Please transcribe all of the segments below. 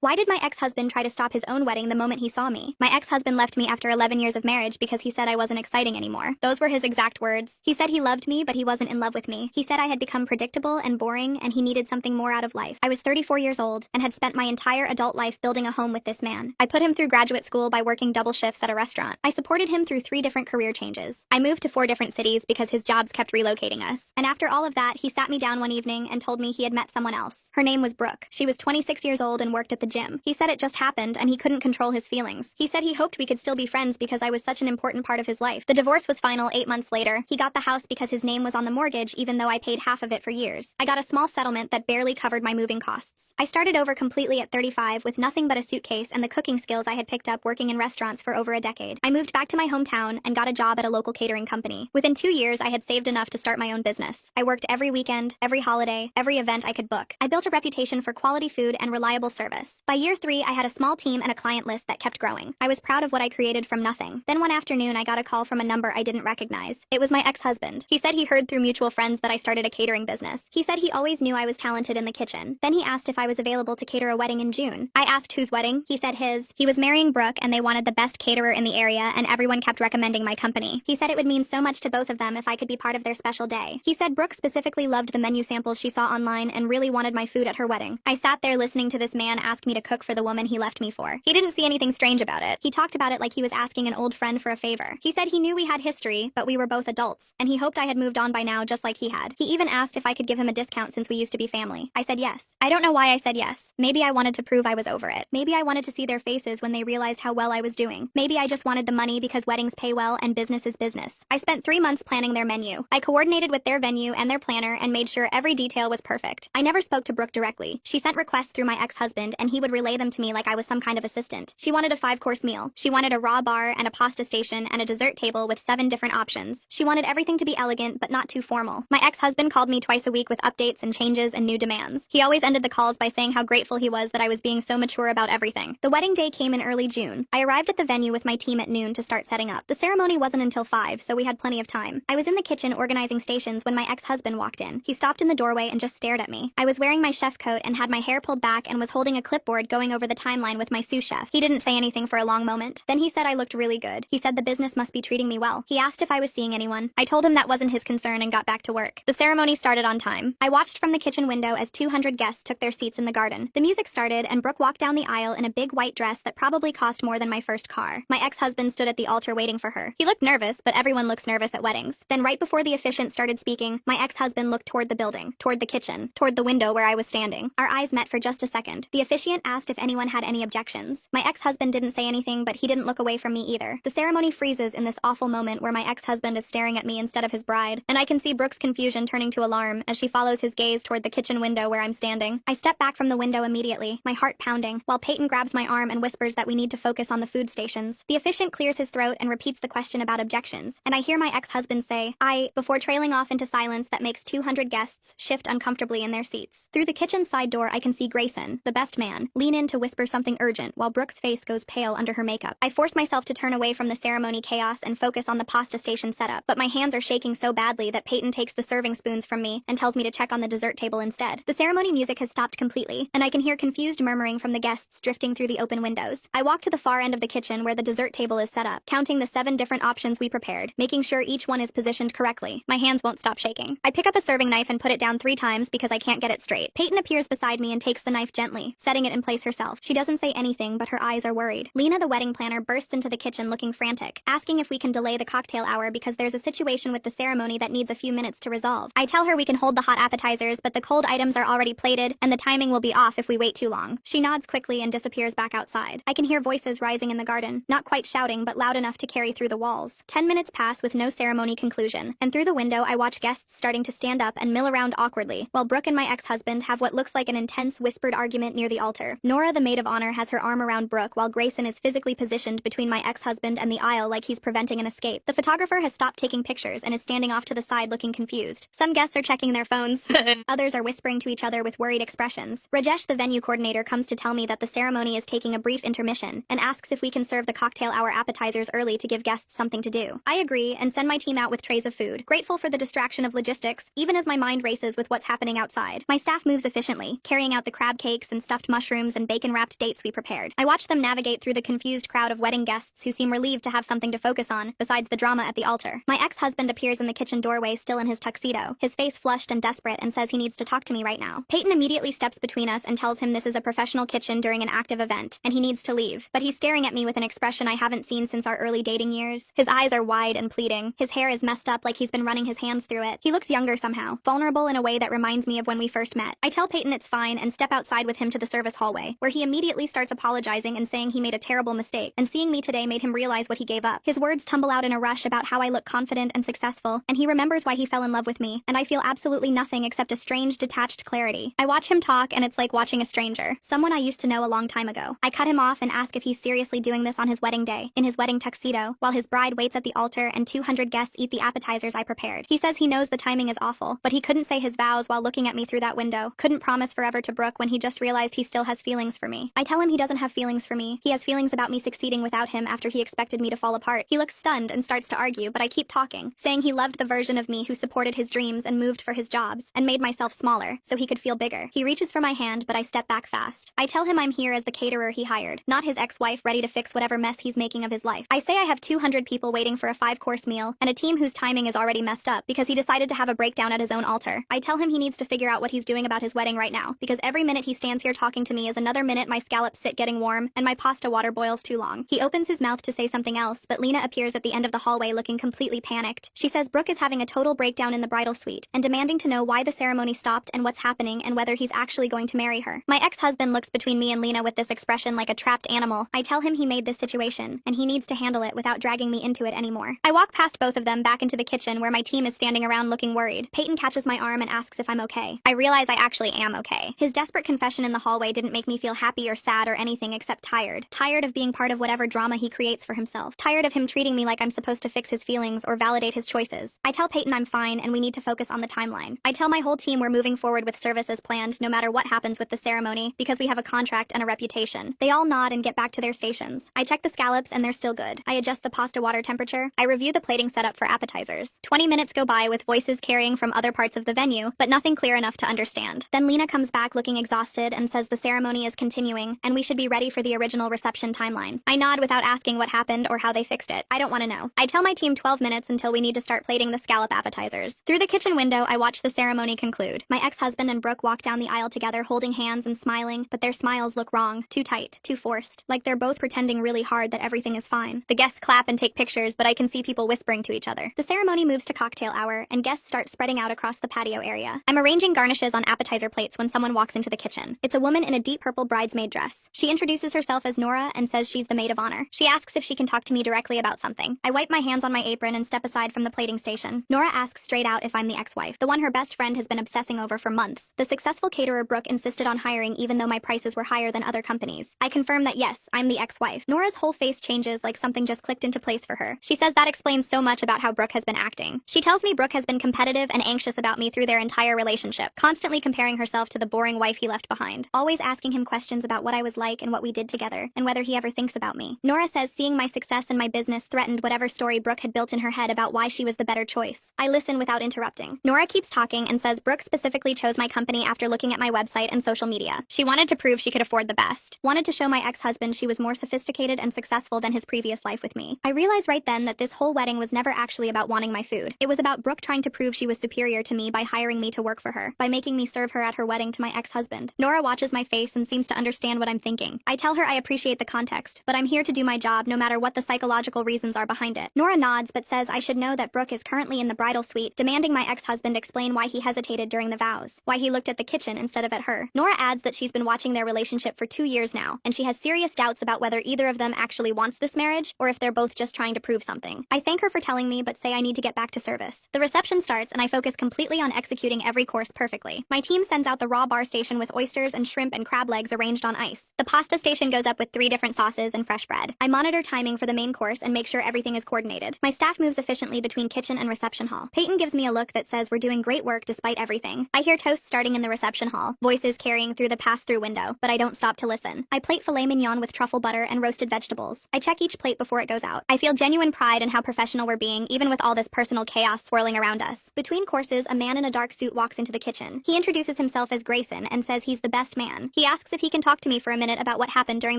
Why did my ex-husband try to stop his own wedding the moment he saw me? My ex-husband left me after 11 years of marriage because he said I wasn't exciting anymore. Those were his exact words. He said he loved me, but he wasn't in love with me. He said I had become predictable and boring, and he needed something more out of life. I was 34 years old and had spent my entire adult life building a home with this man. I put him through graduate school by working double shifts at a restaurant. I supported him through 3 different career changes. I moved to 4 different cities because his jobs kept relocating us. And after all of that, he sat me down one evening and told me he had met someone else. Her name was Brooke. She was 26 years old and worked at the gym. He said it just happened and he couldn't control his feelings. He said he hoped we could still be friends because I was such an important part of his life. The divorce was final 8 months later. He got the house because his name was on the mortgage even though I paid half of it for years. I got a small settlement that barely covered my moving costs. I started over completely at 35 with nothing but a suitcase and the cooking skills I had picked up working in restaurants for over a decade. I moved back to my hometown and got a job at a local catering company. Within 2 years, I had saved enough to start my own business. I worked every weekend, every holiday, every event I could book. I built a reputation for quality food and reliable service. By year 3, I had a small team and a client list that kept growing. I was proud of what I created from nothing. Then one afternoon, I got a call from a number I didn't recognize. It was my ex-husband. He said he heard through mutual friends that I started a catering business. He said he always knew I was talented in the kitchen. Then he asked if I was available to cater a wedding in June. I asked whose wedding. He said his. He was marrying Brooke and they wanted the best caterer in the area and everyone kept recommending my company. He said it would mean so much to both of them if I could be part of their special day. He said Brooke specifically loved the menu samples she saw online and really wanted my food at her wedding. I sat there listening to this man ask me to cook for the woman he left me for. He didn't see anything strange about it. He talked about it like he was asking an old friend for a favor. He said he knew we had history, but we were both adults, and he hoped I had moved on by now just like he had. He even asked if I could give him a discount since we used to be family. I said yes. I don't know why I said yes. Maybe I wanted to prove I was over it. Maybe I wanted to see their faces when they realized how well I was doing. Maybe I just wanted the money because weddings pay well and business is business. I spent 3 months planning their menu. I coordinated with their venue and their planner and made sure every detail was perfect. I never spoke to Brooke directly. She sent requests through my ex-husband and he would relay them to me like I was some kind of assistant. She wanted a 5-course meal. She wanted a raw bar and a pasta station and a dessert table with 7 different options. She wanted everything to be elegant but not too formal. My ex-husband called me twice a week with updates and changes and new demands. He always ended the calls by saying how grateful he was that I was being so mature about everything. The wedding day came in early June. I arrived at the venue with my team at noon to start setting up. The ceremony wasn't until 5, so we had plenty of time. I was in the kitchen organizing stations when my ex-husband walked in. He stopped in the doorway and just stared at me. I was wearing my chef coat and had my hair pulled back and was holding a clipboard going over the timeline with my sous chef. He didn't say anything for a long moment. Then he said I looked really good. He said the business must be treating me well. He asked if I was seeing anyone. I told him that wasn't his concern and got back to work. The ceremony started on time. I watched from the kitchen window as 200 guests took their seats in the garden. The music started and Brooke walked down the aisle in a big white dress that probably cost more than my first car. My ex-husband stood at the altar waiting for her. He looked nervous, but everyone looks nervous at weddings. Then right before the officiant started speaking, my ex-husband looked toward the building, toward the kitchen, toward the window where I was standing. Our eyes met for just a second. The officiant asked if anyone had any objections. My ex-husband didn't say anything, but he didn't look away from me either. The ceremony freezes in this awful moment where my ex-husband is staring at me instead of his bride, and I can see Brooke's confusion turning to alarm as she follows his gaze toward the kitchen window where I'm standing. I step back from the window immediately, my heart pounding, while Peyton grabs my arm and whispers that we need to focus on the food stations. The officiant clears his throat and repeats the question about objections, and I hear my ex-husband say, before trailing off into silence that makes 200 guests shift uncomfortably in their seats. Through the kitchen side door, I can see Grayson, the best man, lean in to whisper something urgent while Brooke's face goes pale under her makeup. I force myself to turn away from the ceremony chaos and focus on the pasta station setup, but my hands are shaking so badly that Peyton takes the serving spoons from me and tells me to check on the dessert table instead. The ceremony music has stopped completely, and I can hear confused murmuring from the guests drifting through the open windows. I walk to the far end of the kitchen where the dessert table is set up, counting the 7 different options we prepared, making sure each one is positioned correctly. My hands won't stop shaking. I pick up a serving knife and put it down 3 times because I can't get it straight. Peyton appears beside me and takes the knife gently, setting it in place herself. She doesn't say anything, but her eyes are worried. Lena, the wedding planner, bursts into the kitchen looking frantic, asking if we can delay the cocktail hour because there's a situation with the ceremony that needs a few minutes to resolve. I tell her we can hold the hot appetizers, but the cold items are already plated, and the timing will be off if we wait too long. She nods quickly and disappears back outside. I can hear voices rising in the garden, not quite shouting, but loud enough to carry through the walls. 10 minutes pass with no ceremony conclusion, and through the window I watch guests starting to stand up and mill around awkwardly, while Brooke and my ex-husband have what looks like an intense whispered argument near the altar. Nora, the maid of honor, has her arm around Brooke while Grayson is physically positioned between my ex-husband and the aisle like he's preventing an escape. The photographer has stopped taking pictures and is standing off to the side looking confused. Some guests are checking their phones. Others are whispering to each other with worried expressions. Rajesh, the venue coordinator, comes to tell me that the ceremony is taking a brief intermission and asks if we can serve the cocktail hour appetizers early to give guests something to do. I agree and send my team out with trays of food, grateful for the distraction of logistics, even as my mind races with what's happening outside. My staff moves efficiently, carrying out the crab cakes and stuffed mushrooms mushrooms, and bacon-wrapped dates we prepared. I watch them navigate through the confused crowd of wedding guests who seem relieved to have something to focus on, besides the drama at the altar. My ex-husband appears in the kitchen doorway still in his tuxedo, his face flushed and desperate, and says he needs to talk to me right now. Peyton immediately steps between us and tells him this is a professional kitchen during an active event, and he needs to leave. But he's staring at me with an expression I haven't seen since our early dating years. His eyes are wide and pleading. His hair is messed up like he's been running his hands through it. He looks younger somehow, vulnerable in a way that reminds me of when we first met. I tell Peyton it's fine and step outside with him to the service hallway, where he immediately starts apologizing and saying he made a terrible mistake, and seeing me today made him realize what he gave up. His words tumble out in a rush about how I look confident and successful, and he remembers why he fell in love with me, and I feel absolutely nothing except a strange, detached clarity. I watch him talk, and it's like watching a stranger, someone I used to know a long time ago. I cut him off and ask if he's seriously doing this on his wedding day, in his wedding tuxedo, while his bride waits at the altar and 200 guests eat the appetizers I prepared. He says he knows the timing is awful, but he couldn't say his vows while looking at me through that window, couldn't promise forever to Brooke when he just realized he still has feelings for me. I tell him he doesn't have feelings for me. He has feelings about me succeeding without him after he expected me to fall apart. He looks stunned and starts to argue, but I keep talking, saying he loved the version of me who supported his dreams and moved for his jobs, and made myself smaller, so he could feel bigger. He reaches for my hand, but I step back fast. I tell him I'm here as the caterer he hired, not his ex-wife ready to fix whatever mess he's making of his life. I say I have 200 people waiting for a 5-course meal, and a team whose timing is already messed up because he decided to have a breakdown at his own altar. I tell him he needs to figure out what he's doing about his wedding right now, because every minute he stands here talking to me is another minute my scallops sit getting warm, and my pasta water boils too long. He opens his mouth to say something else, but Lena appears at the end of the hallway looking completely panicked. She says Brooke is having a total breakdown in the bridal suite, and demanding to know why the ceremony stopped and what's happening and whether he's actually going to marry her. My ex-husband looks between me and Lena with this expression like a trapped animal. I tell him he made this situation, and he needs to handle it without dragging me into it anymore. I walk past both of them back into the kitchen where my team is standing around looking worried. Peyton catches my arm and asks if I'm okay. I realize I actually am okay. His desperate confession in the hallway didn't make me feel happy or sad or anything except tired. Tired of being part of whatever drama he creates for himself. Tired of him treating me like I'm supposed to fix his feelings or validate his choices. I tell Peyton I'm fine and we need to focus on the timeline. I tell my whole team we're moving forward with service as planned no matter what happens with the ceremony because we have a contract and a reputation. They all nod and get back to their stations. I check the scallops and they're still good. I adjust the pasta water temperature. I review the plating setup for appetizers. 20 minutes go by with voices carrying from other parts of the venue, but nothing clear enough to understand. Then Lena comes back looking exhausted and says the ceremony is continuing and we should be ready for the original reception timeline. I nod without asking what happened or how they fixed it. I don't want to know. I tell my team 12 minutes until we need to start plating the scallop appetizers. Through the kitchen window, I watch the ceremony conclude. My ex-husband and Brooke walk down the aisle together holding hands and smiling, but their smiles look wrong, too tight, too forced, like they're both pretending really hard that everything is fine. The guests clap and take pictures, but I can see people whispering to each other. The ceremony moves to cocktail hour, and guests start spreading out across the patio area. I'm arranging garnishes on appetizer plates when someone walks into the kitchen. It's a woman in a deep purple bridesmaid dress. She introduces herself as Nora and says she's the maid of honor. She asks if she can talk to me directly about something. I wipe my hands on my apron and step aside from the plating station. Nora asks straight out if I'm the ex-wife, the one her best friend has been obsessing over for months. The successful caterer Brooke insisted on hiring even though my prices were higher than other companies. I confirm that yes, I'm the ex-wife. Nora's whole face changes like something just clicked into place for her. She says that explains so much about how Brooke has been acting. She tells me Brooke has been competitive and anxious about me through their entire relationship, constantly comparing herself to the boring wife he left behind, always asking him questions about what I was like and what we did together, and whether he ever thinks about me. Nora says seeing my success in my business threatened whatever story Brooke had built in her head about why she was the better choice. I listen without interrupting. Nora keeps talking and says Brooke specifically chose my company after looking at my website and social media. She wanted to prove she could afford the best. Wanted to show my ex-husband she was more sophisticated and successful than his previous life with me. I realized right then that this whole wedding was never actually about wanting my food. It was about Brooke trying to prove she was superior to me by hiring me to work for her, by making me serve her at her wedding to my ex-husband. Nora watches my face and seems to understand what I'm thinking. I tell her I appreciate the context, but I'm here to do my job no matter what the psychological reasons are behind it. Nora nods but says I should know that Brooke is currently in the bridal suite, demanding my ex-husband explain why he hesitated during the vows, why he looked at the kitchen instead of at her. Nora adds that she's been watching their relationship for 2 years now, and she has serious doubts about whether either of them actually wants this marriage or if they're both just trying to prove something. I thank her for telling me but say I need to get back to service. The reception starts and I focus completely on executing every course perfectly. My team sends out the raw bar station with oysters and shrimp and crab legs arranged on ice. The pasta station goes up with 3 different sauces and fresh bread. I monitor timing for the main course and make sure everything is coordinated. My staff moves efficiently between kitchen and reception hall. Peyton gives me a look that says we're doing great work despite everything. I hear toasts starting in the reception hall, voices carrying through the pass-through window, but I don't stop to listen. I plate filet mignon with truffle butter and roasted vegetables. I check each plate before it goes out. I feel genuine pride in how professional we're being, even with all this personal chaos swirling around us. Between courses, a man in a dark suit walks into the kitchen. He introduces himself as Grayson and says he's the best man. He asks if he can talk to me for a minute about what happened during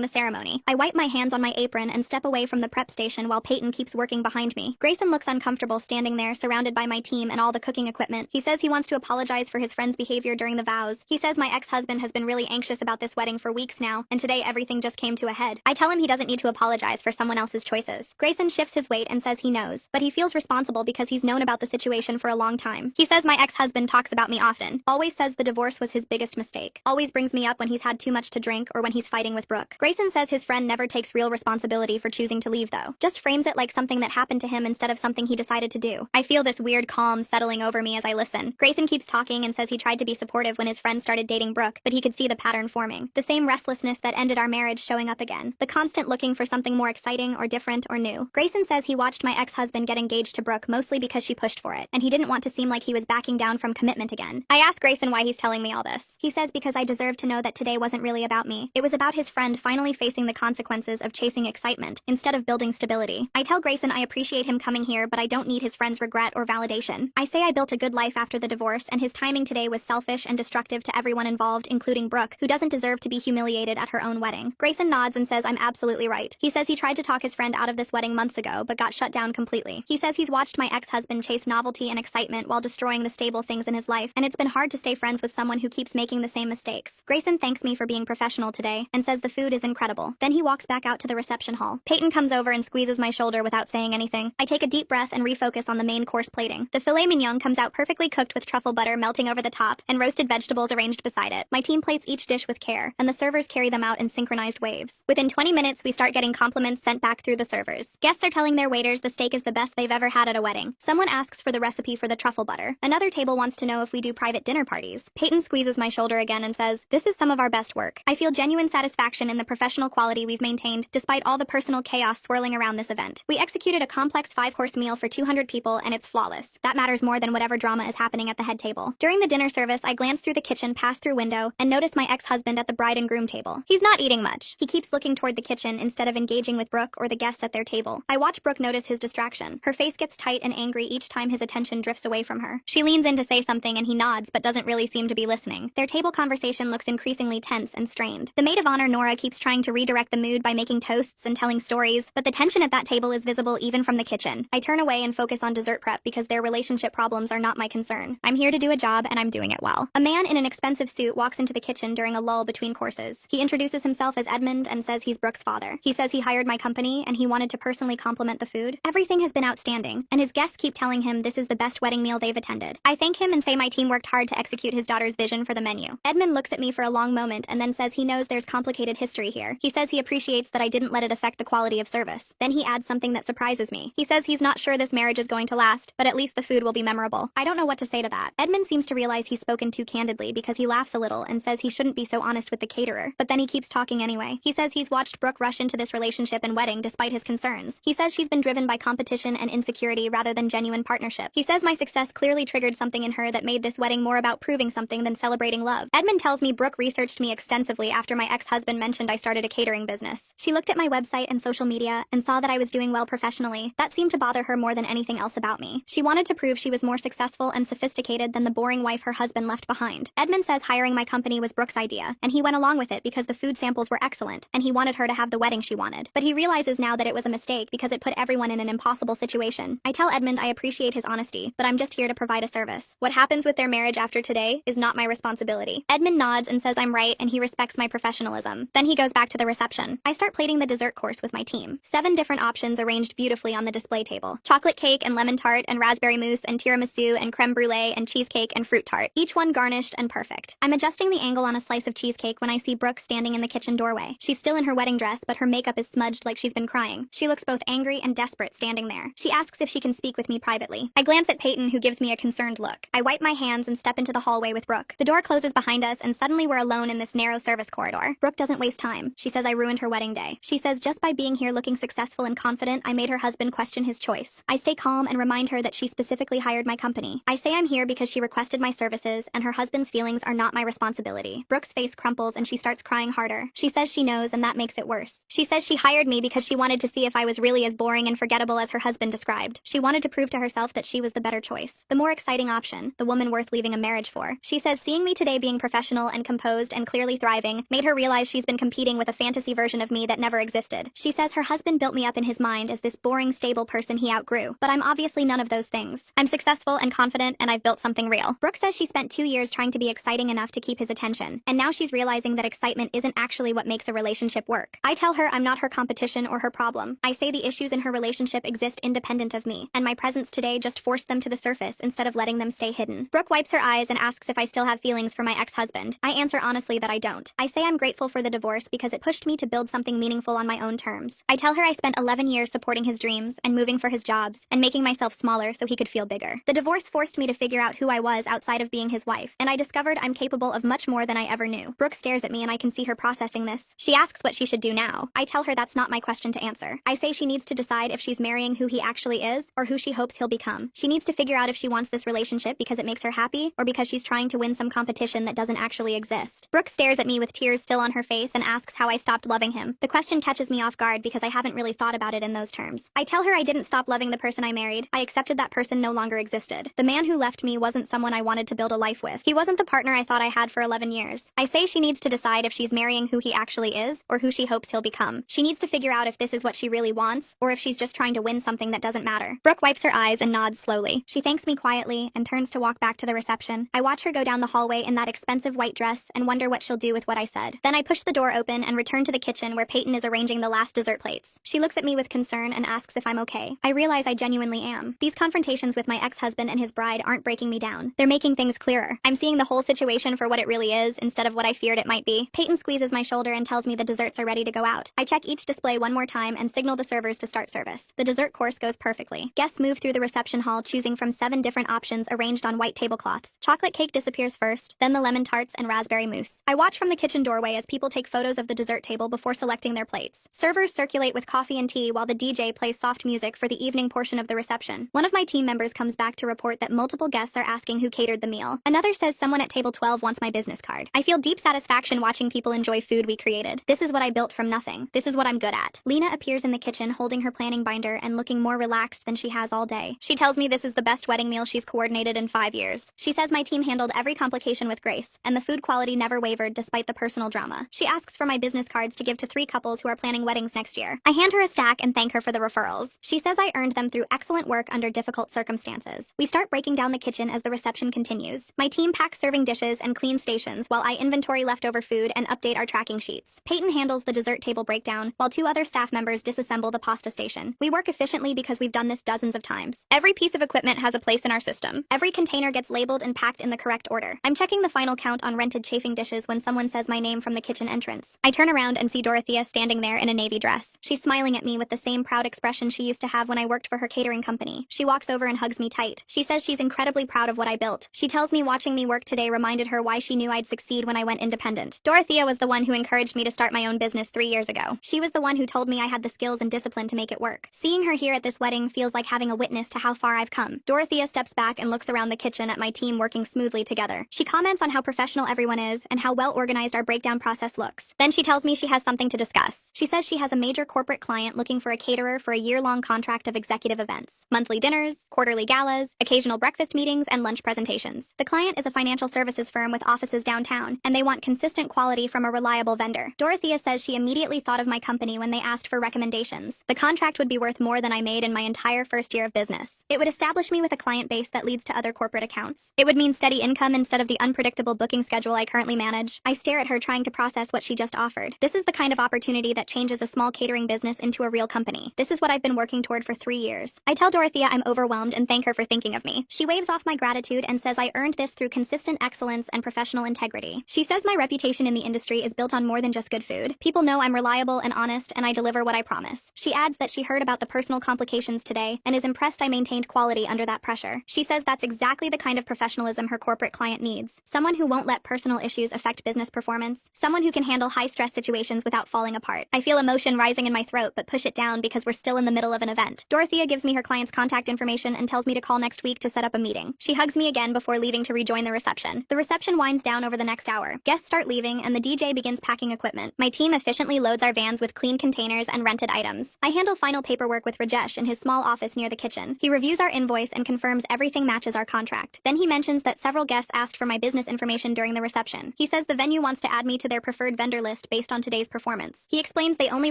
the ceremony. I wipe my hands on my apron and step away from the prep station while Peyton keeps working behind me. Grayson looks uncomfortable standing there surrounded by my team and all the cooking equipment. He says he wants to apologize for his friend's behavior during the vows. He says my ex-husband has been really anxious about this wedding for weeks now, and today everything just came to a head. I tell him he doesn't need to apologize for someone else's choices. Grayson shifts his weight and says he knows, but he feels responsible because he's known about the situation for a long time. He says my ex-husband talks about me often, always says the divorce was his biggest mistake, always brings me up when he's had too much to drink or when he's fighting with Brooke. Grayson says his friend never takes real responsibility for choosing to leave though, just frames it like something that happened to him instead of something he decided to do. I feel this weird calm settling over me as I listen. Grayson keeps talking and says he tried to be supportive when his friend started dating Brooke, but he could see the pattern forming. The same restlessness that ended our marriage showing up again. The constant looking for something more exciting or different or new. Grayson says he watched my ex-husband get engaged to Brooke mostly because she pushed for it, and he didn't want to seem like he was backing down from commitment again. I ask Grayson why he's telling me all this. He says because I deserve to know that today wasn't really about me. It was about his friend finally facing the consequences of chasing excitement instead of building stability. I tell Grayson I appreciate him coming here, but I don't need his friend's regret or validation. I say I built a good life after the divorce, and his timing today was selfish and destructive to everyone involved, including Brooke, who doesn't deserve to be humiliated at her own wedding. Grayson nods and says I'm absolutely right. He says he tried to talk his friend out of this wedding months ago, but got shut down completely. He says he's watched my ex-husband chase novelty and excitement while destroying the stable things in his life, and it's been hard to stay friends with someone who keeps making the same mistakes. Grayson thanks me for being professional today, and says the food is incredible. Then he walks back out to the reception hall. Peyton comes over and squeezes my shoulder without saying anything. I take a deep breath and refocus on the main course plating. The filet mignon comes out perfectly cooked with truffle butter melting over the top, and roasted vegetables arranged beside it. My team plates each dish with care, and the servers carry them out in synchronized waves. Within 20 minutes, we start getting compliments sent back through the servers. Guests are telling their waiters the steak is the best they've ever had at a wedding. Someone asks for the recipe for the truffle butter. Another table wants to know if we do private dinner parties. Peyton squeezes my shoulder again and says, "This is some of our best work." I feel genuine satisfaction in the professional quality we've maintained, despite all the personal chaos swirling around this event. We executed a complex 5-course meal for 200 people, and it's flawless. That matters more than whatever drama is happening at the head table. During the dinner service, I glance through the kitchen, pass through window, and notice my ex-husband at the bride and groom table. He's not eating much. He keeps looking toward the kitchen instead of engaging with Brooke or the guests at their table. I watch Brooke notice his distraction. Her face gets tight and angry each time his attention drifts away from her. She leans in to say something and he nods but doesn't really seem to be listening. Their table conversation looks increasingly tense and strained. The maid of honor, Nora, keeps trying to redirect the mood by making toasts and telling stories, but the tension at that table is visible even from the kitchen. I turn away and focus on dessert prep because their relationship problems are not my concern. I'm here to do a job and I'm doing it well. A man in an expensive suit walks into the kitchen during a lull between courses. He introduces himself as Edmund and says he's Brooke's father. He says he hired my company and he wanted to personally compliment the food. Everything has been outstanding, and his guests keep telling him this is the best wedding meal they've attended. I thank him and say my team worked hard to execute his daughter's vision for the menu. Edmund looks at me for a long moment and then says he knows there's complicated history here. He says he appreciates that I didn't let it affect the quality of service. Then he adds something that surprises me. He says he's not sure this marriage is going to last, but at least the food will be memorable. I don't know what to say to that. Edmund seems to realize he's spoken too candidly because he laughs a little and says he shouldn't be so honest with the caterer, but then he keeps talking anyway. He says he's watched Brooke rush into this relationship and wedding despite his concerns. He says she's been driven by competition and insecurity rather than genuine partnership. He says my success clearly triggered something in her that made this wedding more about proving something than celebrating love. Edmund tells me Brooke researched me extensively after my ex-husband mentioned I started a catering business. She looked at my website and social media and saw that I was doing well professionally. That seemed to bother her more than anything else about me. She wanted to prove she was more successful and sophisticated than the boring wife her husband left behind. Edmund says hiring my company was Brooke's idea, and he went along with it because the food samples were excellent, and he wanted her to have the wedding she wanted. But he realizes now that it was a mistake because it put everyone in an impossible situation. I tell Edmund I appreciate his honesty, but I'm just here to provide a service. What happens with their marriage after today is not my responsibility. Edmund nods and says I'm right and he respects my professionalism. Then he goes back to the reception. I start plating the dessert course with my team. 7 different options arranged beautifully on the display table. Chocolate cake and lemon tart and raspberry mousse and tiramisu and creme brulee and cheesecake and fruit tart, each one garnished and perfect. I'm adjusting the angle on a slice of cheesecake when I see Brooke standing in the kitchen doorway. She's still in her wedding dress, but her makeup is smudged like she's been crying. She looks both angry and desperate standing there. She asks if she can speak with me privately. I glance at Peyton, who gives me a concerned look. I wipe my hands and step into the hallway with Brooke. The door closes behind us and suddenly we're alone in this narrow service corridor. Brooke doesn't waste time. She says I ruined her wedding day. She says just by being here looking successful and confident, I made her husband question his choice. I stay calm and remind her that she specifically hired my company. I say I'm here because she requested my services and her husband's feelings are not my responsibility. Brooke's face crumples and she starts crying harder. She says she knows and that makes it worse. She says she hired me because she wanted to see if I was really as boring and forgettable as her husband described. She wanted to prove to herself that she was the better choice, the more exciting option, the woman worth leaving a marriage for. She says seeing me today being professional and composed composed and clearly thriving, made her realize she's been competing with a fantasy version of me that never existed. She says her husband built me up in his mind as this boring, stable person he outgrew, but I'm obviously none of those things. I'm successful and confident, and I've built something real. Brooke says she spent 2 years trying to be exciting enough to keep his attention, and now she's realizing that excitement isn't actually what makes a relationship work. I tell her I'm not her competition or her problem. I say the issues in her relationship exist independent of me, and my presence today just forced them to the surface instead of letting them stay hidden. Brooke wipes her eyes and asks if I still have feelings for my ex-husband. I answer honestly that I don't. I say I'm grateful for the divorce because it pushed me to build something meaningful on my own terms. I tell her I spent 11 years supporting his dreams and moving for his jobs and making myself smaller so he could feel bigger. The divorce forced me to figure out who I was outside of being his wife, and I discovered I'm capable of much more than I ever knew. Brooke stares at me and I can see her processing this. She asks what she should do now. I tell her that's not my question to answer. I say she needs to decide if she's marrying who he actually is or who she hopes he'll become. She needs to figure out if she wants this relationship because it makes her happy or because she's trying to win some competition that doesn't actually exist. Brooke stares at me with tears still on her face and asks how I stopped loving him. The question catches me off guard because I haven't really thought about it in those terms. I tell her I didn't stop loving the person I married. I accepted that person no longer existed. The man who left me wasn't someone I wanted to build a life with. He wasn't the partner I thought I had for 11 years. I say she needs to decide if she's marrying who he actually is or who she hopes he'll become. She needs to figure out if this is what she really wants or if she's just trying to win something that doesn't matter. Brooke wipes her eyes and nods slowly. She thanks me quietly and turns to walk back to the reception. I watch her go down the hallway in that expensive white dress and wonder what she'll do with what I said. Then I push the door open and return to the kitchen where Peyton is arranging the last dessert plates. She looks at me with concern and asks if I'm okay. I realize I genuinely am. These confrontations with my ex-husband and his bride aren't breaking me down. They're making things clearer. I'm seeing the whole situation for what it really is instead of what I feared it might be. Peyton squeezes my shoulder and tells me the desserts are ready to go out. I check each display one more time and signal the servers to start service. The dessert course goes perfectly. Guests move through the reception hall choosing from 7 different options arranged on white tablecloths. Chocolate cake disappears first, then the lemon tarts and raspberry mousse. I watch from the kitchen doorway as people take photos of the dessert table before selecting their plates. Servers circulate with coffee and tea while the DJ plays soft music for the evening portion of the reception. One of my team members comes back to report that multiple guests are asking who catered the meal. Another says someone at table 12 wants my business card. I feel deep satisfaction watching people enjoy food we created. This is what I built from nothing. This is what I'm good at. Lena appears in the kitchen holding her planning binder and looking more relaxed than she has all day. She tells me this is the best wedding meal she's coordinated in 5 years. She says my team handled every complication with grace, and the food quality never wavered despite the personal drama. She asks for my business cards to give to 3 couples who are planning weddings next year. I hand her a stack and thank her for the referrals. She says I earned them through excellent work under difficult circumstances. We start breaking down the kitchen as the reception continues. My team packs serving dishes and clean stations while I inventory leftover food and update our tracking sheets. Peyton handles the dessert table breakdown while 2 other staff members disassemble the pasta station. We work efficiently because we've done this dozens of times. Every piece of equipment has a place in our system. Every container gets labeled and packed in the correct order. I'm checking the final count on rented chafing dishes when someone says my name from the kitchen entrance. I turn around and see Dorothea standing there in a navy dress. She's smiling at me with the same proud expression she used to have when I worked for her catering company. She walks over and hugs me tight. She says she's incredibly proud of what I built. She tells me watching me work today reminded her why she knew I'd succeed when I went independent. Dorothea was the one who encouraged me to start my own business 3 years ago. She was the one who told me I had the skills and discipline to make it work. Seeing her here at this wedding feels like having a witness to how far I've come. Dorothea steps back and looks around the kitchen at my team working smoothly together. She comments on how professional everyone is and how well organized our breakdown process looks. Then she tells me she has something to discuss. She says she has a major corporate client looking for a caterer for a year-long contract of executive events. Monthly dinners, quarterly galas, occasional breakfast meetings, and lunch presentations. The client is a financial services firm with offices downtown, and they want consistent quality from a reliable vendor. Dorothea says she immediately thought of my company when they asked for recommendations. The contract would be worth more than I made in my entire first year of business. It would establish me with a client base that leads to other corporate accounts. It would mean steady income instead of the unpredictable booking schedule I currently manage. I stare at her trying to process what she just offered. This is the kind of opportunity that changes a small catering business into a real company. This is what I've been working toward for 3 years. I tell Dorothea I'm overwhelmed and thank her for thinking of me. She waves off my gratitude and says I earned this through consistent excellence and professional integrity. She says my reputation in the industry is built on more than just good food. People know I'm reliable and honest and I deliver what I promise. She adds that she heard about the personal complications today and is impressed I maintained quality under that pressure. She says that's exactly the kind of professionalism her corporate client needs. Someone who won't let personal issues affect business performance. Someone who can handle high-stress situations without falling apart. I feel emotion rising in my throat but push it down because we're still in the middle of an event. Dorothea gives me her client's contact information and tells me to call next week to set up a meeting. She hugs me again before leaving to rejoin the reception. The reception winds down over the next hour. Guests start leaving and the DJ begins packing equipment. My team efficiently loads our vans with clean containers and rented items. I handle final paperwork with Rajesh in his small office near the kitchen. He reviews our invoice and confirms everything matches our contract. Then he mentions that several guests asked for my business information during the reception. He says the venue wants to add me to their preferred vendor list based on today's performance. He explains they only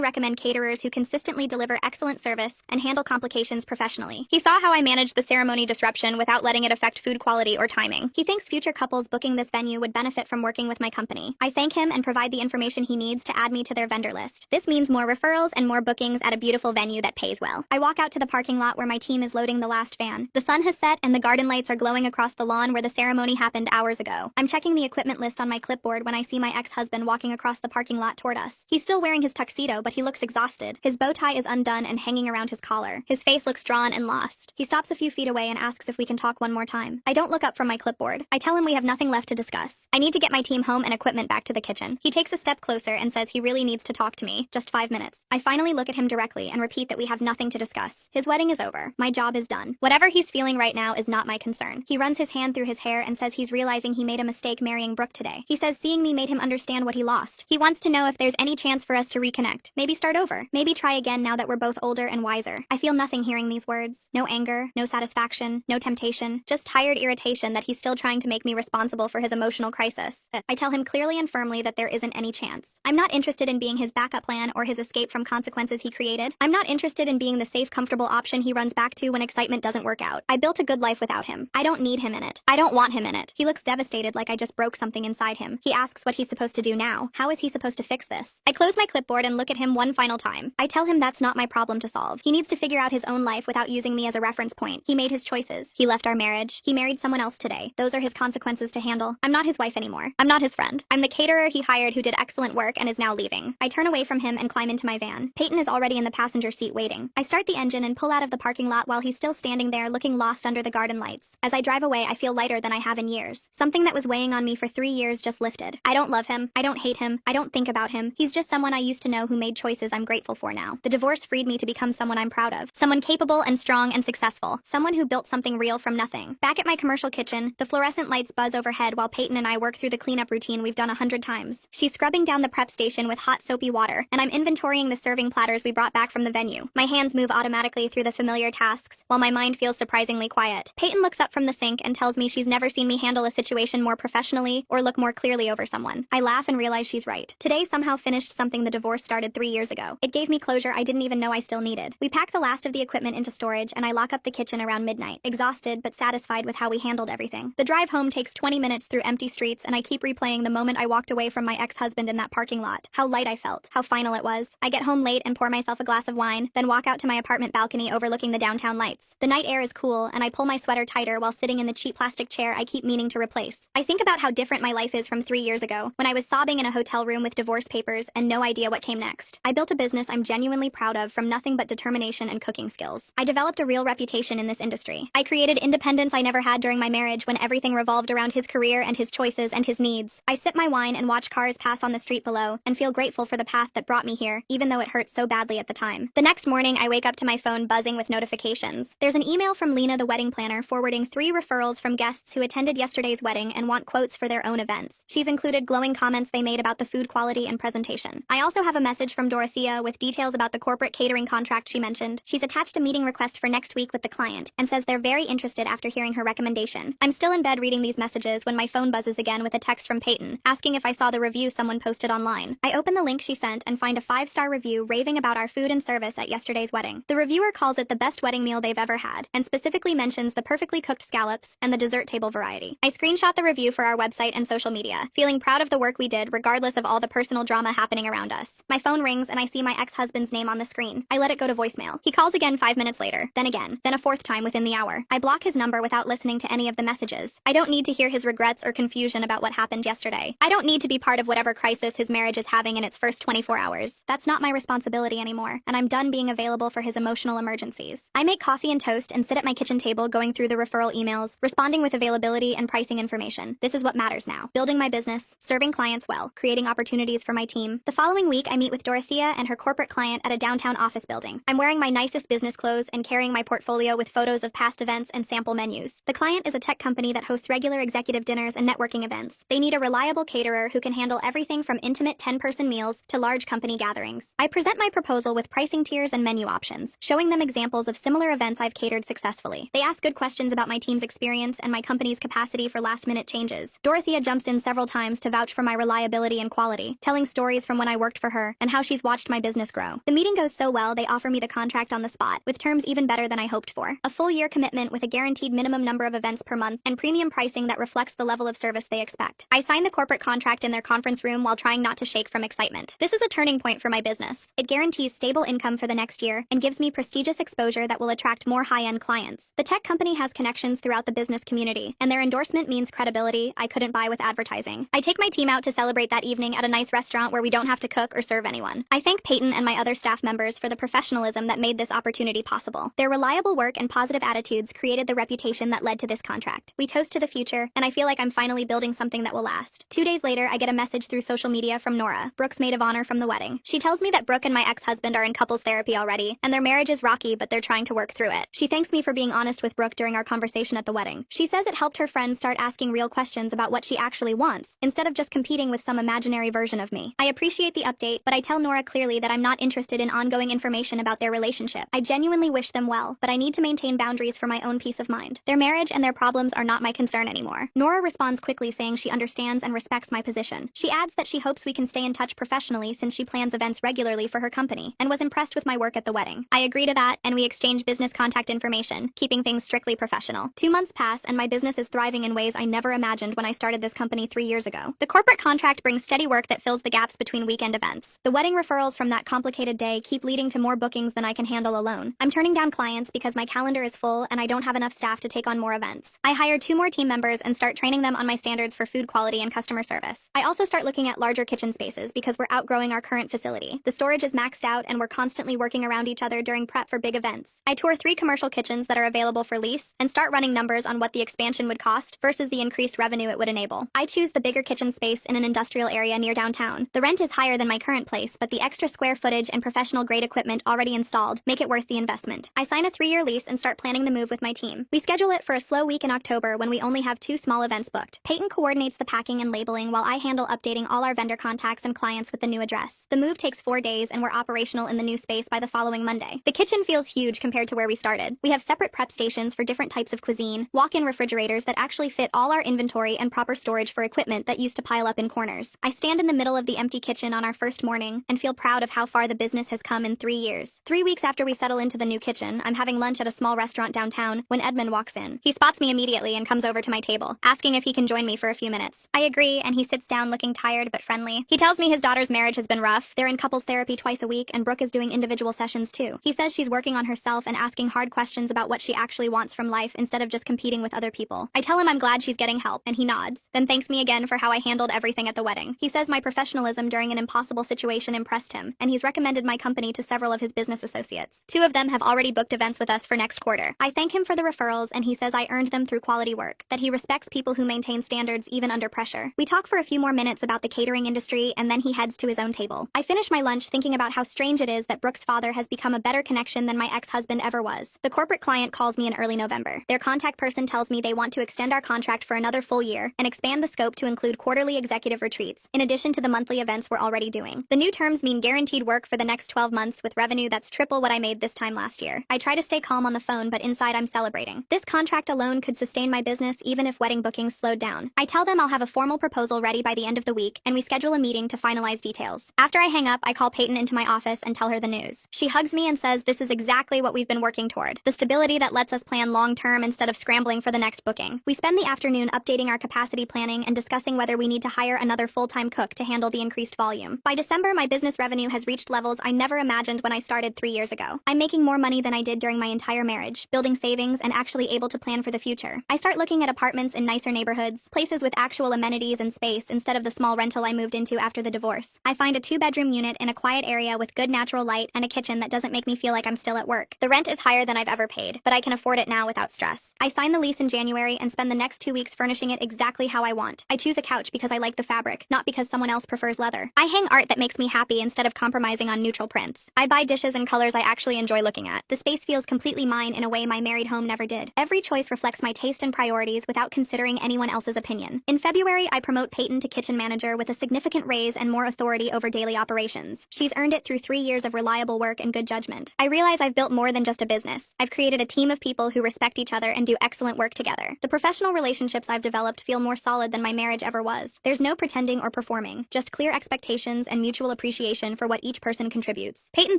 recommend caterers who consistently deliver excellent service and handle complications professionally. He saw how I managed the ceremony disruption without letting it affect food quality or timing. He thinks future couples booking this venue would benefit from working with my company. I thank him and provide the information he needs to add me to their vendor list. This means more referrals and more bookings at a beautiful venue that pays well. I walk out to the parking lot where my team is loading the last van. The sun has set and the garden lights are glowing across the lawn where the ceremony happened hours ago. I'm checking the equipment list on my clipboard when I see my ex-husband walking across the parking lot toward us. He's still wearing his tuxedo, but he looks exhausted. His bow tie is undone and hanging around his collar. His face looks drawn and lost. He stops a few feet away and asks if we can talk one more time. I don't look up from my clipboard. I tell him we have nothing left to discuss. I need to get my team home and equipment back to the kitchen. He takes a step closer and says he really needs to talk to me. Just 5 minutes. I finally look at him directly and repeat that we have nothing to discuss. His wedding is over. My job is done. Whatever he's feeling right now is not my concern. He runs his hand through his hair and says he's realizing he made a mistake marrying Brooke today. He says seeing me made him understand what he lost. He wants to know if there's any chance for us to reconnect. Maybe start over. Maybe try again now that we're both older and wiser. I feel nothing hearing these words. No anger, no satisfaction, no temptation, just tired irritation that he's still trying to make me responsible for his emotional crisis. I tell him clearly and firmly that there isn't any chance. I'm not interested in being his backup plan or his escape from consequences he created. I'm not interested in being the safe, comfortable option he runs back to when excitement doesn't work out. I built a good life without him. I don't need him in it. I don't want him in it. He looks devastated, like I just broke something inside him. He asks what he's supposed to do now. How is he supposed to fix this? I close my clipboard and look at him one final time. I tell him that's not my problem to solve. He needs to figure out his own life without using me as a reference point. He made his choices. He left our marriage. He married someone else today. Those are his consequences to handle. I'm not his wife anymore. I'm not his friend. I'm the caterer he hired who did excellent work and is now leaving. I turn away from him and climb into my van. Peyton is already in the passenger seat waiting. I start the engine and pull out of the parking lot while he's still standing there looking lost under the garden lights. As I drive away, I feel lighter than I have in years. Something that was weighing on me for 3 years just lifted. I don't love him. I don't hate him. I don't think about him. He's just someone I used to know who made choices I'm grateful for now. The divorce freed me to become someone I'm proud of. Someone capable and strong and successful. Someone who built something real from nothing. Back at my commercial kitchen, the fluorescent lights buzz overhead while Peyton and I work through the cleanup routine we've done 100 times. She's scrubbing down the prep station with hot soapy water, and I'm inventorying the serving platters we brought back from the venue. My hands move automatically through the familiar tasks, while my mind feels surprisingly quiet. Peyton looks up from the sink and tells me she's never seen me handle a situation more professionally or look more clearly over someone. I laugh and realize she's right. Today somehow finished something the divorce started 3 years ago. It gave me closure I didn't even know I still needed. We pack the last of the equipment into storage, and I lock up the kitchen around midnight, exhausted but satisfied with how we handled everything. The drive home takes 20 minutes through empty streets, and I keep replaying the moment I walked away from my ex-husband in that parking lot. How light I felt. How final it was. I get home late and pour myself a glass of wine, then walk out to my apartment balcony overlooking the downtown lights. The night air is cool, and I pull my sweater tighter while sitting in the cheap plastic chair I keep meaning to replace. I think about how different my life is from 3 years ago, when I was sobbing in a hotel room with divorce papers and no idea what came next. I built a business I'm genuinely proud of from nothing but determination and cooking skills. I developed a real reputation in this industry. I created independence I never had during my marriage when everything revolved around his career and his choices and his needs. I sip my wine and watch cars pass on the street below and feel grateful for the path that brought me here, even though it hurt so badly at the time. The next morning, I wake up to my phone buzzing with notifications. There's an email from Lena, the wedding planner, forwarding 3 referrals from guests who attended yesterday's wedding and want quotes for their own events. She's included glowing comments they made about the food quality and presentation. I also have a message from Dorothea with details about the corporate catering contract she mentioned. She's attached a meeting request for next week with the client and says they're very interested after hearing her recommendation. I'm still in bed reading these messages when my phone buzzes again with a text from Peyton, asking if I saw the review someone posted online. I open the link she sent and find a 5-star review raving about our food and service at yesterday's wedding. The reviewer calls it the best wedding meal they've ever had, and specifically mentions the perfectly cooked scallops and the dessert table variety. I screenshot the review for our website and social media, feeling proud of the work we did regardless of all the personal drama happening around us. My phone rings and I see my ex-husband's name on the screen. I let it go to voicemail. He calls again 5 minutes later, then again, then a 4th time within the hour. I block his number without listening to any of the messages. I don't need to hear his regrets or confusion about what happened yesterday. I don't need to be part of whatever crisis his marriage is having in its first 24 hours. That's not my responsibility anymore, and I'm done being available for his emotional emergencies. I make coffee and toast and sit at my kitchen table going through the referral emails, responding with availability and pricing information. This is what matters now. Building my business, serving clients well, creating opportunities for my team. The following week, I meet with Dorothea and her corporate client at a downtown office building. I'm wearing my nicest business clothes and carrying my portfolio with photos of past events and sample menus. The client is a tech company that hosts regular executive dinners and networking events. They need a reliable caterer who can handle everything from intimate 10-person meals to large company gatherings. I present my proposal with pricing tiers and menu options, showing them examples of similar events I've catered successfully. They ask good questions about my team's experience and my company's capacity for last-minute changes. Dorothea jumps in in several times to vouch for my reliability and quality, telling stories from when I worked for her and how she's watched my business grow. The meeting goes so well, they offer me the contract on the spot, with terms even better than I hoped for. A full year commitment with a guaranteed minimum number of events per month and premium pricing that reflects the level of service they expect. I signed the corporate contract in their conference room while trying not to shake from excitement. This is a turning point for my business. It guarantees stable income for the next year and gives me prestigious exposure that will attract more high-end clients. The tech company has connections throughout the business community, and their endorsement means credibility I couldn't buy with advertising. I take my team out to celebrate that evening at a nice restaurant where we don't have to cook or serve anyone. I thank Peyton and my other staff members for the professionalism that made this opportunity possible. Their reliable work and positive attitudes created the reputation that led to this contract. We toast to the future, and I feel like I'm finally building something that will last. 2 days later, I get a message through social media from Nora, Brooke's maid of honor from the wedding. She tells me that Brooke and my ex-husband are in couples therapy already, and their marriage is rocky, but they're trying to work through it. She thanks me for being honest with Brooke during our conversation at the wedding. She says it helped her friends start asking real questions about what she actually wants, instead of just competing with some imaginary version of me. I appreciate the update, but I tell Nora clearly that I'm not interested in ongoing information about their relationship. I genuinely wish them well, but I need to maintain boundaries for my own peace of mind. Their marriage and their problems are not my concern anymore. Nora responds quickly saying she understands and respects my position. She adds that she hopes we can stay in touch professionally since she plans events regularly for her company, and was impressed with my work at the wedding. I agree to that, and we exchange business contact information, keeping things strictly professional. 2 months pass, and my business is thriving in ways I never imagined when I started this company 3 years ago. The corporate contract brings steady work that fills the gaps between weekend events. The wedding referrals from that complicated day keep leading to more bookings than I can handle alone. I'm turning down clients because my calendar is full and I don't have enough staff to take on more events. I hire 2 more team members and start training them on my standards for food quality and customer service. I also start looking at larger kitchen spaces because we're outgrowing our current facility. The storage is maxed out and we're constantly working around each other during prep for big events. I tour 3 commercial kitchens that are available for lease and start running numbers on what the expansion would cost versus the increased revenue it would enable. I choose the bigger kitchen space in an industrial area near downtown. The rent is higher than my current place, but the extra square footage and professional grade equipment already installed make it worth the investment. I sign a 3-year lease and start planning the move with my team. We schedule it for a slow week in October when we only have 2 small events booked. Peyton coordinates the packing and labeling while I handle updating all our vendor contacts and clients with the new address. The move takes 4 days and we're operational in the new space by the following Monday. The kitchen feels huge compared to where we started. We have separate prep stations for different types of cuisine, walk-in refrigerators that actually fit all our inventory, and proper storage for equipment that used to pile up in corners. I stand in the middle of the empty kitchen on our first morning and feel proud of how far the business has come in 3 years. 3 weeks after we settle into the new kitchen, I'm having lunch at a small restaurant downtown when Edmund walks in. He spots me immediately and comes over to my table, asking if he can join me for a few minutes. I agree, and he sits down looking tired but friendly. He tells me his daughter's marriage has been rough. They're in couples therapy twice a week, and Brooke is doing individual sessions too. He says she's working on herself and asking hard questions about what she actually wants from life instead of just competing with other people. I tell him I'm glad she's getting help, and he nods, then thanks me again for how I handled everything at the wedding. He says my professionalism during an impossible situation impressed him, and he's recommended my company to several of his business associates. 2 of them have already booked events with us for next quarter. I thank him for the referrals, and he says I earned them through quality work, that he respects people who maintain standards even under pressure. We talk for a few more minutes about the catering industry, and then he heads to his own table. I finish my lunch thinking about how strange it is that Brooke's father has become a better connection than my ex-husband ever was. The corporate client calls me in early November. Their contact person tells me they want to extend our contract for another full year and expand the scope to include quarterly executive retreats, in addition to the monthly events we're already doing. The new terms mean guaranteed work for the next 12 months with revenue that's triple what I made this time last year. I try to stay calm on the phone, but inside I'm celebrating. This contract alone could sustain my business even if wedding bookings slowed down. I tell them I'll have a formal proposal ready by the end of the week, and we schedule a meeting to finalize details. After I hang up, I call Peyton into my office and tell her the news. She hugs me and says this is exactly what we've been working toward, the stability that lets us plan long-term instead of scrambling for the next booking. We spend the afternoon updating our capacity planning and discussing whether we need to hire another full-time cook to handle the increased volume. By December, my business revenue has reached levels I never imagined when I started 3 years ago. I'm making more money than I did during my entire marriage, building savings and actually able to plan for the future. I start looking at apartments in nicer neighborhoods, places with actual amenities and space instead of the small rental I moved into after the divorce. I find a 2-bedroom unit in a quiet area with good natural light and a kitchen that doesn't make me feel like I'm still at work. The rent is higher than I've ever paid, but I can afford it now without stress. I sign the lease in January and spend the next 2 weeks furnishing it exactly how I want. I choose a couch because I like the fabric, not because someone else prefers leather. I hang art that makes me happy instead of compromising on neutral prints. I buy dishes and colors I actually enjoy looking at. The space feels completely mine in a way my married home never did. Every choice reflects my taste and priorities without considering anyone else's opinion. In February, I promote Peyton to kitchen manager with a significant raise and more authority over daily operations. She's earned it through 3 years of reliable work and good judgment. I realize I've built more than just a business. I've created a team of people who respect each other and do excellent work together. The professional relationships I've developed feel more solid than my my marriage ever was. There's no pretending or performing, just clear expectations and mutual appreciation for what each person contributes. Peyton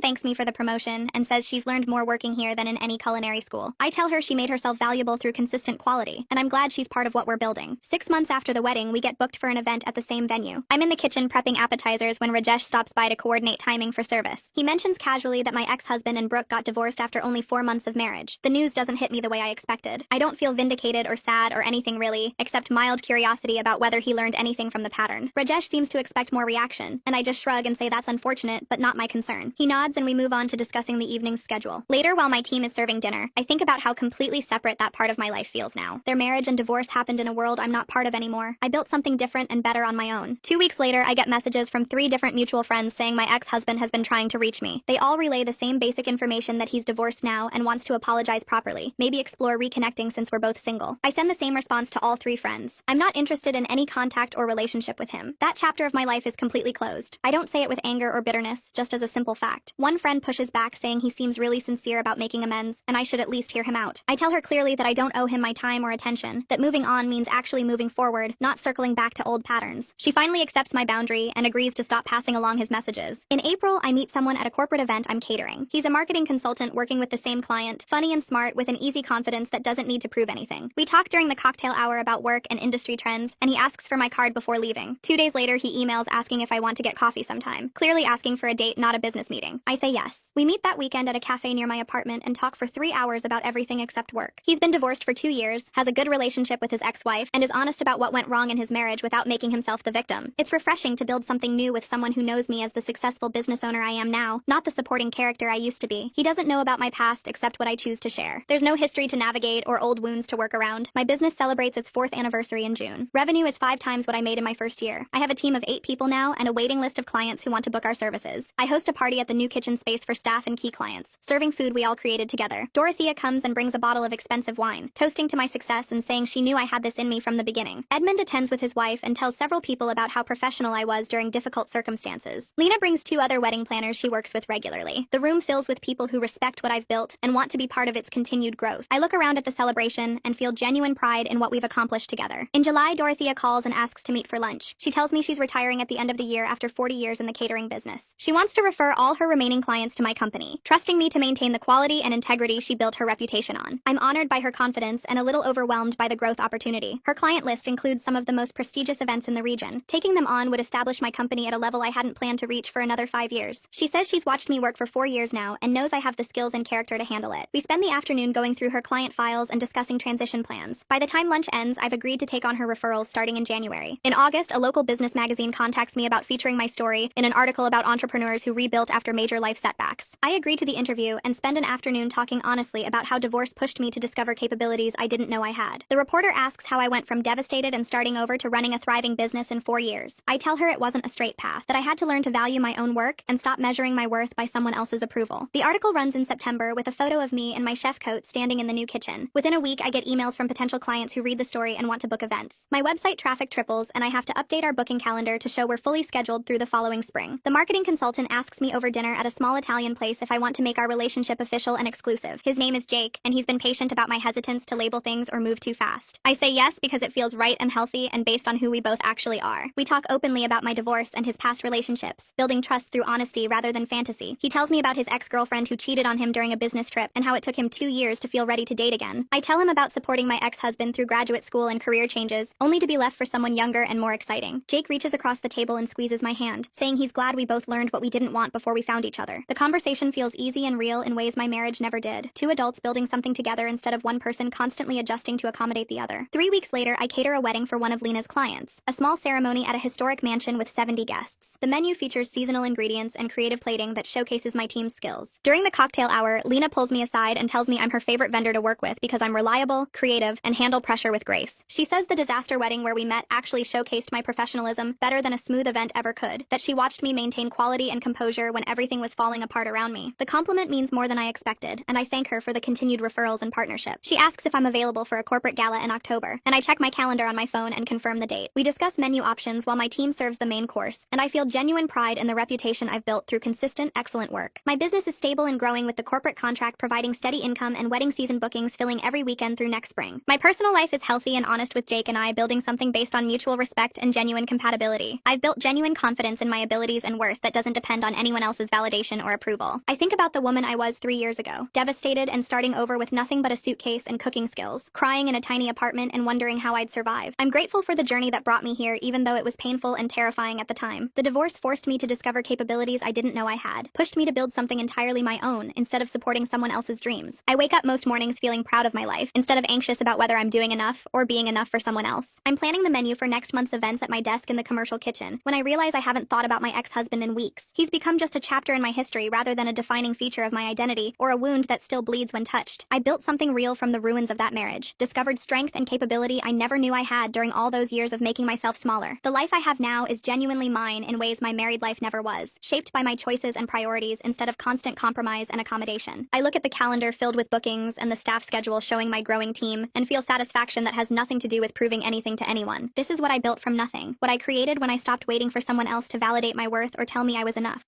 thanks me for the promotion and says she's learned more working here than in any culinary school. I tell her she made herself valuable through consistent quality, and I'm glad she's part of what we're building. 6 months after the wedding, we get booked for an event at the same venue. I'm in the kitchen prepping appetizers when Rajesh stops by to coordinate timing for service. He mentions casually that my ex-husband and Brooke got divorced after only 4 months of marriage. The news doesn't hit me the way I expected. I don't feel vindicated or sad or anything really, except mild curiosity about whether he learned anything from the pattern. Rajesh seems to expect more reaction, and I just shrug and say that's unfortunate, but not my concern. He nods and we move on to discussing the evening's schedule. Later, while my team is serving dinner, I think about how completely separate that part of my life feels now. Their marriage and divorce happened in a world I'm not part of anymore. I built something different and better on my own. 2 weeks later, I get messages from 3 different mutual friends saying my ex-husband has been trying to reach me. They all relay the same basic information that he's divorced now and wants to apologize properly, maybe explore reconnecting since we're both single. I send the same response to all 3 friends. I'm not interested in any contact or relationship with him. That chapter of my life is completely closed. I don't say it with anger or bitterness, just as a simple fact. One friend pushes back saying he seems really sincere about making amends, and I should at least hear him out. I tell her clearly that I don't owe him my time or attention, that moving on means actually moving forward, not circling back to old patterns. She finally accepts my boundary and agrees to stop passing along his messages. In April, I meet someone at a corporate event I'm catering. He's a marketing consultant working with the same client, funny and smart with an easy confidence that doesn't need to prove anything. We talk during the cocktail hour about work and industry trends, and he asks for my card before leaving. 2 days later, he emails asking if I want to get coffee sometime, clearly asking for a date, not a business meeting. I say yes. We meet that weekend at a cafe near my apartment and talk for 3 hours about everything except work. He's been divorced for 2 years, has a good relationship with his ex-wife, and is honest about what went wrong in his marriage without making himself the victim. It's refreshing to build something new with someone who knows me as the successful business owner I am now, not the supporting character I used to be. He doesn't know about my past except what I choose to share. There's no history to navigate or old wounds to work around. My business celebrates its 4th anniversary in June. Revenue is 5 times what I made in my first year. I have a team of 8 people now and a waiting list of clients who want to book our services. I host a party at the new kitchen space for staff and key clients, serving food we all created together. Dorothea comes and brings a bottle of expensive wine, toasting to my success and saying she knew I had this in me from the beginning. Edmund attends with his wife and tells several people about how professional I was during difficult circumstances. Lena brings 2 other wedding planners she works with regularly. The room fills with people who respect what I've built and want to be part of its continued growth. I look around at the celebration and feel genuine pride in what we've accomplished together. In July, Dorothea calls and asks to meet for lunch. She tells me she's retiring at the end of the year after 40 years in the catering business. She wants to refer all her remaining clients to my company, trusting me to maintain the quality and integrity she built her reputation on. I'm honored by her confidence and a little overwhelmed by the growth opportunity. Her client list includes some of the most prestigious events in the region. Taking them on would establish my company at a level I hadn't planned to reach for another 5 years. She says she's watched me work for 4 years now and knows I have the skills and character to handle it. We spend the afternoon going through her client files and discussing transition plans. By the time lunch ends, I've agreed to take on her referrals starting in January. In August, a local business magazine contacts me about featuring my story in an article about entrepreneurs who rebuilt after major life setbacks. I agree to the interview and spend an afternoon talking honestly about how divorce pushed me to discover capabilities I didn't know I had. The reporter asks how I went from devastated and starting over to running a thriving business in 4 years. I tell her it wasn't a straight path, that I had to learn to value my own work and stop measuring my worth by someone else's approval. The article runs in September with a photo of me in my chef coat standing in the new kitchen. Within a week, I get emails from potential clients who read the story and want to book events. My website traffic triples, and I have to update our booking calendar to show we're fully scheduled through the following spring. The marketing consultant asks me over dinner at a small Italian place if I want to make our relationship official and exclusive. His name is Jake, and he's been patient about my hesitance to label things or move too fast. I say yes because it feels right and healthy and based on who we both actually are. We talk openly about my divorce and his past relationships, building trust through honesty rather than fantasy. He tells me about his ex-girlfriend who cheated on him during a business trip and how it took him 2 years to feel ready to date again. I tell him about supporting my ex-husband through graduate school and career changes, only to be left for someone younger and more exciting. Jake reaches across the table and squeezes my hand, saying he's glad we both learned what we didn't want before we found each other. The conversation feels easy and real in ways my marriage never did. 2 adults building something together instead of one person constantly adjusting to accommodate the other. 3 weeks later, I cater a wedding for one of Lena's clients, a small ceremony at a historic mansion with 70 guests. The menu features seasonal ingredients and creative plating that showcases my team's skills. During the cocktail hour, Lena pulls me aside and tells me I'm her favorite vendor to work with because I'm reliable, creative, and handle pressure with grace. She says the disaster wedding where we met actually showcased my professionalism better than a smooth event ever could, that she watched me maintain quality and composure when everything was falling apart around me. The compliment means more than I expected, and I thank her for the continued referrals and partnership. She asks if I'm available for a corporate gala in October, and I check my calendar on my phone and confirm the date. We discuss menu options while my team serves the main course, and I feel genuine pride in the reputation I've built through consistent, excellent work. My business is stable and growing with the corporate contract providing steady income and wedding season bookings filling every weekend through next spring. My personal life is healthy and honest with Jake and I building building something based on mutual respect and genuine compatibility. I've built genuine confidence in my abilities and worth that doesn't depend on anyone else's validation or approval. I think about the woman I was 3 years ago, devastated and starting over with nothing but a suitcase and cooking skills, crying in a tiny apartment and wondering how I'd survive. I'm grateful for the journey that brought me here, even though it was painful and terrifying at the time. The divorce forced me to discover capabilities I didn't know I had, pushed me to build something entirely my own instead of supporting someone else's dreams. I wake up most mornings feeling proud of my life, instead of anxious about whether I'm doing enough or being enough for someone else. I'm planning the menu for next month's events at my desk in the commercial kitchen, when I realize I haven't thought about my ex-husband in weeks. He's become just a chapter in my history rather than a defining feature of my identity or a wound that still bleeds when touched. I built something real from the ruins of that marriage, discovered strength and capability I never knew I had during all those years of making myself smaller. The life I have now is genuinely mine in ways my married life never was, shaped by my choices and priorities instead of constant compromise and accommodation. I look at the calendar filled with bookings and the staff schedule showing my growing team and feel satisfaction that has nothing to do with proving anything to anyone. This is what I built from nothing, what I created when I stopped waiting for someone else to validate my worth or tell me I was enough.